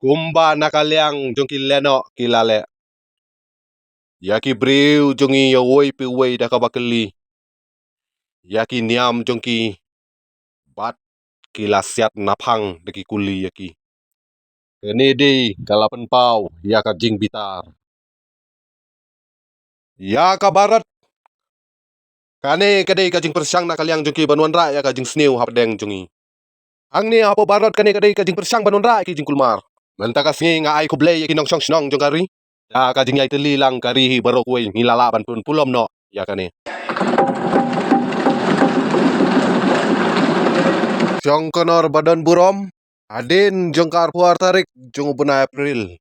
Kumba nakaliang jong kileno kilale. Yaki briu jongi yowoi piwei dakabakeli. Yaki niam jongki bat kilasiat napang deki kuli yaki. Kene di kalapan pau yaka jing bitar. Yaka barat kane kadai kajing persang nakaliang jongki banuan ra yaka jing sniu hapdeng jongi. Ang ni apo barat kane kadai kajing persang banuan ra ki jing kulmar. Mentaka singi nga ai kublay yaki nong song snong jong kari. Ya kajing yai teli lang kari hi barokwe ngilala ban pun pulom no ya kane. Jong konor badan burom adin jongkar puar tarik jong bunai April.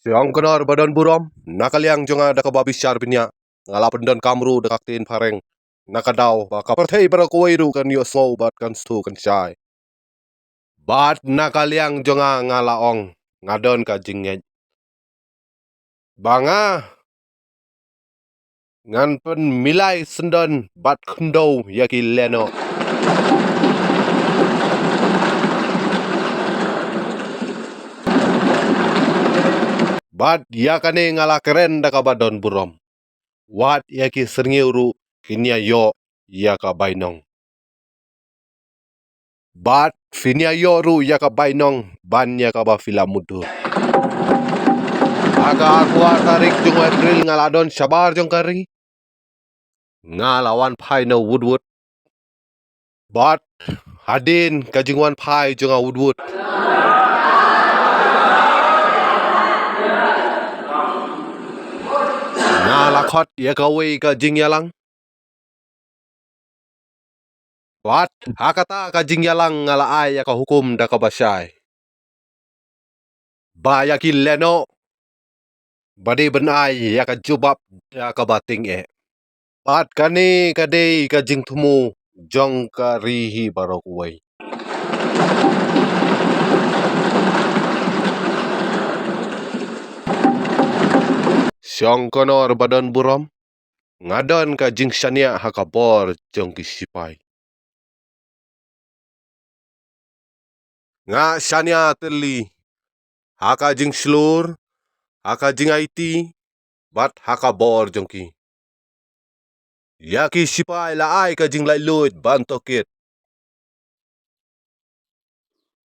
Jong konor badan burom nakaliang jonga daka babis char pinya ngalapan dan kamru dekak tin pareng nakadaw baka perthei barokwe ru kan yo so bat kan stu kan chai. Bat nakaliang jonga ngalaong ngadon ka jingej. Banga ngan pen milai sendon bat kendo yaki leno. Bat yakane ngala keren daka badon burom. Wat yaki serngiuru kinya yo yaka bainong. Bat finia yo ru yaka bainong ban yaka ba fila mudur. Aga akuar tarik jong April ngaladon sabar jong kari. Ngalawan pai no woodwood. Bat hadin kajingwan pai jonga woodwood. Ngalakot yakawe kajing yalang. Bat hakata kajing yalang ngala ai yaka hukum daka basyai. Ba yaki leno. Badi benai yaka jubab yaka bating e. Bat kane kadei kajing tumu jong karihi barokuwai. Siong konor badan buram ngadon kajing syania hakabor jong kisipai. Nga syania teli haka jing slur haka jing IT bat hakabor jongki. Yaki sipai la ai kajing lai luit bantokit.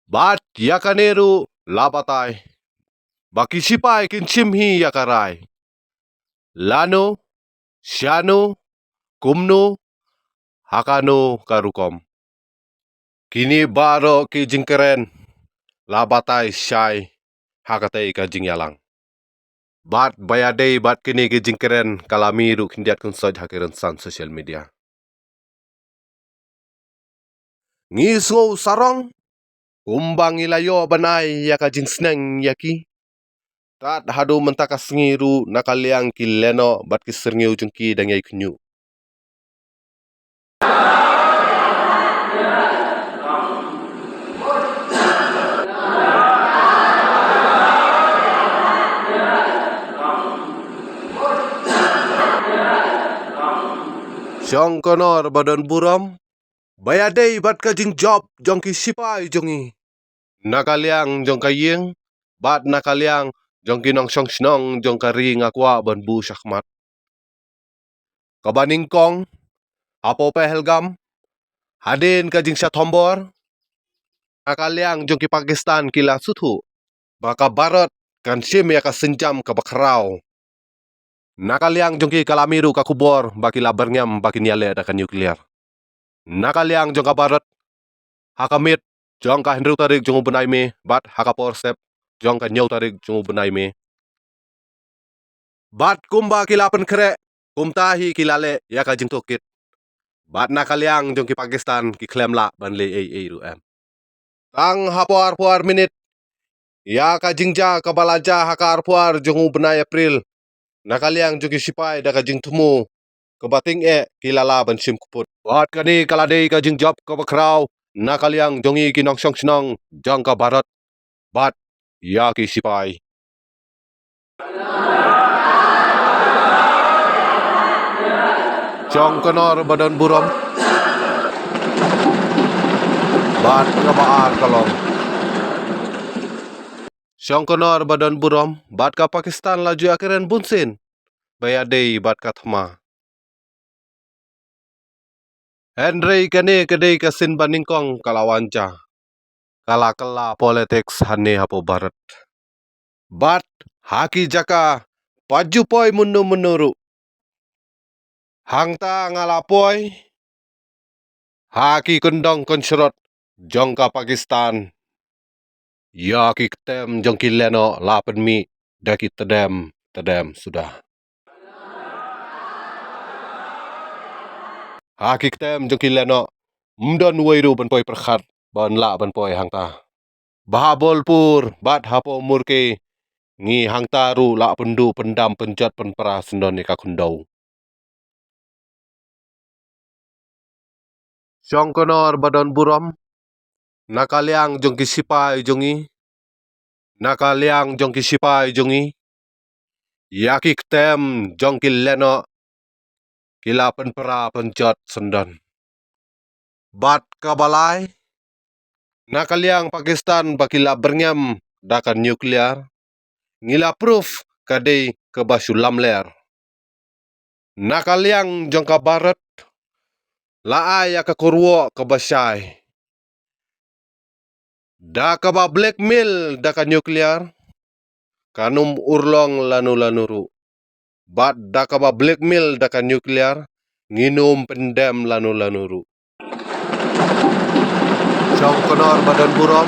Bat yakaneru labatai. Baki sipai kinsimhi yakarai. Lano, syano, kumno, hakano karukom. Kini baro ki jingkeren labatai syai hakatai ka jingyalang. Bat bayadei bat kini ki jingkeren kalamiru kindiat kunsoj hakiran san social media. Ngisgo sarong kumbang ilayo banai yaka jing sneng yaki. Tat hadu mentakas ngiru nakaliang ki leno bat ki serngiu jungki dangai kunyu. Siong konor badan buram bayadei bat kajing job jong ki sipai jongi. Nakaliang jong kayeng bat nakaliang jong ki nong song snong jong kari ngakwa ban bu syakmat. Kabaningkong apo Pahalgam hadin kajing Syathombor nakaliang jong ki Pakistan kila suthu baka barat kan sim yaka senjam ka bakrau. Nakaliang jong ki kalamiru ka kubor baki labarngam baki nyale da ka nuklear. Nakaliang jong ka barat hakamit jong ka Hendru tarik jong benai me bat hakapor step jong ka nyau tarik jong benai me. Bat kumba kilapan kere kumtahi kilale yaka jing tokit. Bat nakaliang jong ki Pakistan ki klem la ban le ru em. Tang hapuar minit yaka jingja kabalaja hakar puar jong benai April. Nakaliang jong ki sipai da ka jing tumu kebating kilala ban sim kuput. Bat kani kaladei ka jing job ka bakrau nakaliang jongi ki nong song snong jong ka barat bat yaki sipai. Jong konor badan buram bat kabaar kalong. Syongkonor badan burom, bat ka Pakistan laju akhiran bunsin. Bayadei bat ka thama. Henry kane kadei kasin baningkong kalawanja. Kala politics hane hapo Bharat. Bat haki jaka pajupoi menuru. Hangta ngalapoi. Haki kendong konserot jongka Pakistan. Ya kiktem jongki leno lapan mi daki tedem sudah. Haki kiktem jongki leno mdon wairu banpoi perkhat ban la banpoi hangta. Bahabolpur bat hapo murke ngi hangta ru la pendu pendam penjat penpera sendon ni kakundau. Syongkonor badan buram nakaliang jongki sipai jongi. Nakaliang jongki sipai jongi. Yaki ktem jongki leno kila penpera penjat sendon. Bat kabalai nakaliang Pakistan bakila berngam dakan nuklear. Ngila proof kadei kebasu lamler. Nakaliang jongka Bharat laai ya kakurwo kabasai. Da kaba blackmail dakan nuklear. Kanum urlong lanu-lanuru. Bat da kaba blackmail dakan nuklear. Nginum pendem lanu-lanuru. Syongkonor badan buram.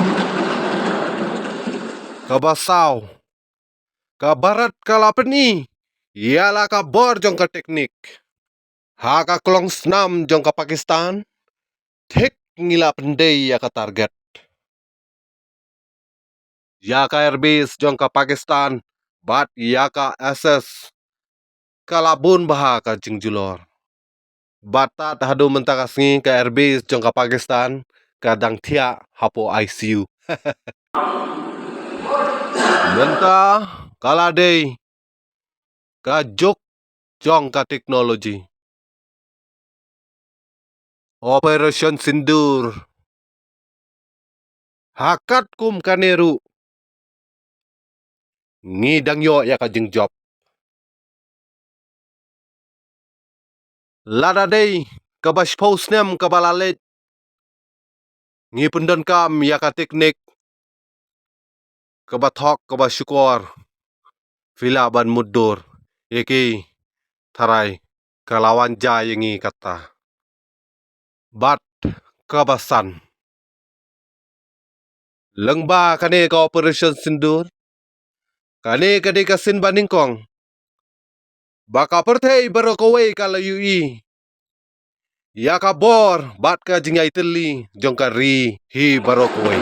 Kabasau. Ka Bharat kalapeni. Ialah ka bor jongka teknik. Haka kelong senam jongka Pakistan. Thik ngila pendai ya ka target. Yaka airbase jongka Pakistan. Bat yaka SS. Kalabun baha ka jingjulor. Batat hadu mentakasngi ka airbase jongka Pakistan. Kadang tia hapo ICU. Menta kaladei ka jok jongka teknologi. Operation Sindur. Hakat kum kaneru. Ngidang yo ya ka jingjob. Lada dei kabash posnem kabalalet. Ngi pendon kam ya ka teknik. Kabathok kabasyukor. Fila ban mudur. Eki tarai kalawan jayengi kata. Bat kabasan. Lengba kane ka Operation Sindur. Kane kadai kasin baningkong. Baka pertei barokowei kala UI. Ya ka bor bat ka jingai teli jongka ri hi barokowei.